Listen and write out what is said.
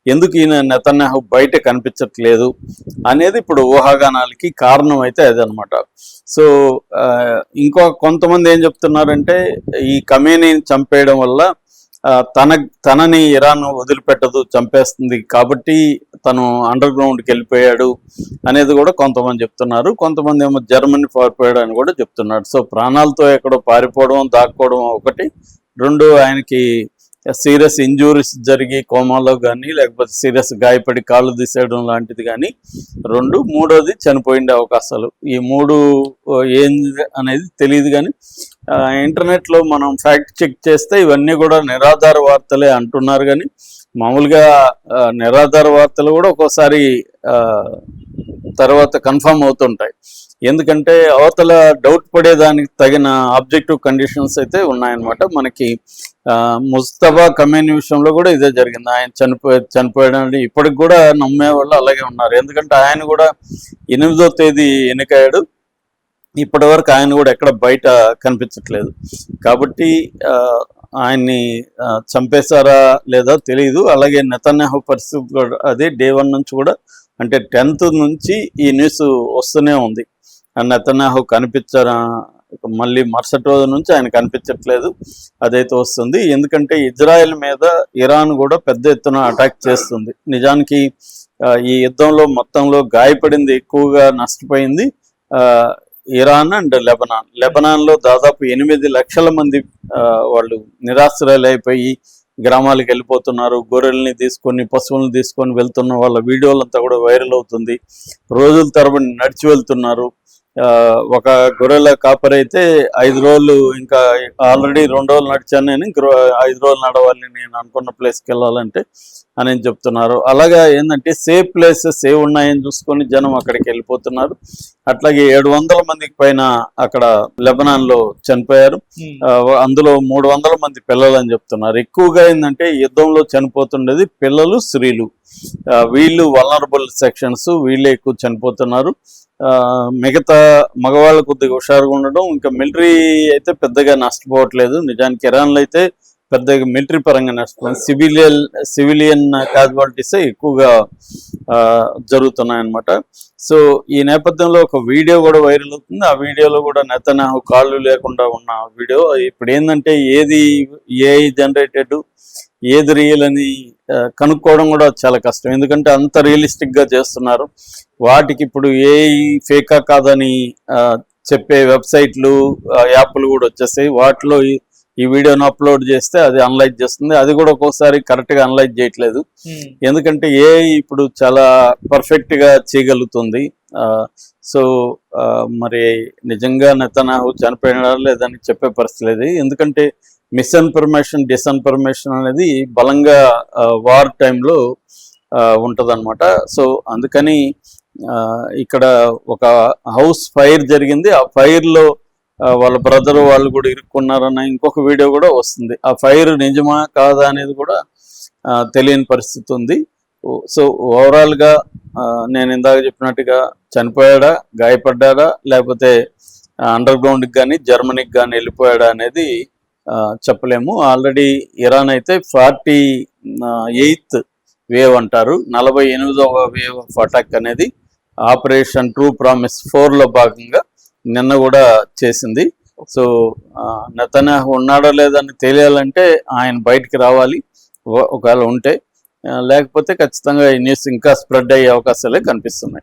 ఎందుకు ఈయన నెతన్యాహు బయట కనిపించట్లేదు అనేది ఇప్పుడు ఊహాగానాలకి కారణం అయితే అదనమాట. సో ఇంకో కొంతమంది ఏం చెప్తున్నారంటే ఈ ఖమేనీని చంపేయడం వల్ల తనని ఇరాన్ వదిలిపెట్టదు, చంపేస్తుంది, కాబట్టి తను అండర్ గ్రౌండ్కి వెళ్ళిపోయాడు అనేది కూడా కొంతమంది చెప్తున్నారు. కొంతమంది ఏమో జర్మనీ పారిపోయాడు అని కూడా చెప్తున్నాడు. సో ప్రాణాలతో ఎక్కడో పారిపోవడం, దాక్కోవడం ఒకటి, రెండు ఆయనకి సీరియస్ ఇంజూరీస్ జరిగి కోమాలో కానీ, లేకపోతే సీరియస్ గాయపడి కాళ్ళు తీసేయడం లాంటిది కానీ రెండు, మూడోది చనిపోయిండే అవకాశాలు. ఈ మూడు ఏంది అనేది తెలియదు. కానీ ఇంటర్నెట్లో మనం ఫ్యాక్ట్ చెక్ చేస్తే ఇవన్నీ కూడా నిరాధార వార్తలే అంటున్నారు. కానీ మామూలుగా నిరాధార వార్తలు కూడా ఒక్కోసారి తర్వాత కన్ఫర్మ్ అవుతుంటాయి. ఎందుకంటే అవతల డౌట్ పడేదానికి తగిన ఆబ్జెక్టివ్ కండిషన్స్ అయితే ఉన్నాయన్నమాట. మనకి ముస్తఫా ఖమేనీ విషయంలో కూడా ఇదే జరిగింది. ఆయన చనిపోయాడు ఇప్పటికి కూడా నమ్మే వాళ్ళు అలాగే ఉన్నారు. ఎందుకంటే ఆయన కూడా 8వ తేదీ ఎన్నికయ్యాడు, ఇప్పటి వరకు ఆయన కూడా ఎక్కడ బయట కనిపించట్లేదు. కాబట్టి ఆయన్ని చంపేశారా లేదా తెలియదు. అలాగే నెతన్యాహు పరిస్థితి కూడా అదే, డే 1 నుంచి కూడా, అంటే 10th నుంచి ఈ న్యూస్ వస్తూనే ఉంది. నెతన్యాహు కనిపించారా, మళ్ళీ మరుసటి రోజు నుంచి ఆయన కనిపించట్లేదు అదైతే వస్తుంది. ఎందుకంటే ఇజ్రాయెల్ మీద ఇరాన్ కూడా పెద్ద ఎత్తున అటాక్ చేస్తుంది. నిజానికి ఈ యుద్ధంలో మొత్తంలో గాయపడింది, ఎక్కువగా నష్టపోయింది ఇరాన్ అండ్ లెబనాన్లో దాదాపు 8 లక్షల మంది వాళ్ళు నిరాశ్రయాలు అయిపోయి గ్రామాలకు వెళ్ళిపోతున్నారు. గొర్రెల్ని తీసుకొని, పశువులను తీసుకొని వెళ్తున్న వాళ్ళ వీడియోలంతా కూడా వైరల్ అవుతుంది. రోజుల తరబడి నడిచి వెళ్తున్నారు. ఒక గొర్రెల కాపరైతే 5 రోజులు, ఇంకా ఆల్రెడీ 2 రోజులు నడిచాను నేను, ఇంక 5 రోజులు నడవాలి నేను అనుకున్న ప్లేస్కి వెళ్ళాలంటే అని చెప్తున్నారు. అలాగా ఏంటంటే సేఫ్ ప్లేసెస్ ఏ ఉన్నాయని చూసుకొని జనం అక్కడికి వెళ్ళిపోతున్నారు. అట్లాగే 700 మందికి పైన అక్కడ లెబనాన్లో చనిపోయారు. అందులో 300 మంది పిల్లలు అని చెప్తున్నారు. ఎక్కువగా ఏంటంటే యుద్ధంలో చనిపోతుండేది పిల్లలు, స్త్రీలు. వీళ్ళు వల్నరబుల్ సెక్షన్స్, వీళ్ళే ఎక్కువ చనిపోతున్నారు. మిగతా మగవాళ్ళు కొద్దిగా హుషారుగా ఉండడం, ఇంకా మిలిటరీ అయితే పెద్దగా నష్టపోవట్లేదు. నిజానికి ఇరాన్లో అయితే పెద్దగా మిలిటరీ పరంగా నష్టపోయింది. సివిలియన్ క్యాజువాలిటీస్ ఎక్కువగా జరుగుతున్నాయన్నమాట. సో ఈ నేపథ్యంలో ఒక వీడియో కూడా వైరల్ అవుతుంది. ఆ వీడియోలో కూడా నెతన్యాహు కాళ్ళు లేకుండా ఉన్న వీడియో. ఇప్పుడు ఏంటంటే ఏది ఏఐ జనరేటెడ్, ఏది రియల్ అని కనుక్కోవడం కూడా చాలా కష్టం. ఎందుకంటే అంత రియలిస్టిక్గా చేస్తున్నారు. వాటికి ఇప్పుడు ఏఐ ఫేకా కాదని చెప్పే వెబ్సైట్లు, యాప్లు కూడా వచ్చేస్తాయి. వాటిలో ఈ వీడియోను అప్లోడ్ చేస్తే అది అనలైజ్ చేస్తుంది. అది కూడా ఒక్కోసారి కరెక్ట్గా అనలైజ్ చేయట్లేదు. ఎందుకంటే ఏఐ ఇప్పుడు చాలా పర్ఫెక్ట్గా చేయగలుగుతుంది. సో మరి నిజంగా నెతన్యాహు చనిపోయినా లేదని చెప్పే పరిస్థితి లేదు. ఎందుకంటే మిస్ఇన్ఫర్మేషన్, డిస్ఇన్ఫర్మేషన్ అనేది బలంగా వార్ టైంలో ఉంటుందన్నమాట. సో అందుకని ఇక్కడ ఒక హౌస్ ఫైర్ జరిగింది. ఆ ఫైర్లో వాళ్ళ బ్రదర్ వాళ్ళు కూడా ఇరుక్కున్నారన్న ఇంకొక వీడియో కూడా వస్తుంది. ఆ ఫైర్ నిజమా కాదా అనేది కూడా తెలియని పరిస్థితి ఉంది. సో ఓవరాల్గా నేను ఇందాక చెప్పినట్టుగా చనిపోయాడా, గాయపడ్డాడా, లేకపోతే అండర్ గ్రౌండ్కి కానీ జర్మనీకి కానీ వెళ్ళిపోయాడా అనేది చెప్పలేము. ఆల్రెడీ ఇరాన్ అయితే 48th వేవ్ అంటారు, 48వ వేవ్ ఆఫ్ అటాక్ అనేది ఆపరేషన్ ట్రూ ప్రామిస్ 4లో భాగంగా నిన్న కూడా చేసింది. సో నెతన్యాహు ఉన్నాడో లేదని తెలియాలంటే ఆయన బయటికి రావాలి, ఒకవేళ ఉంటే. లేకపోతే ఖచ్చితంగా ఈ న్యూస్ ఇంకా స్ప్రెడ్ అయ్యే అవకాశాలే కనిపిస్తున్నాయి.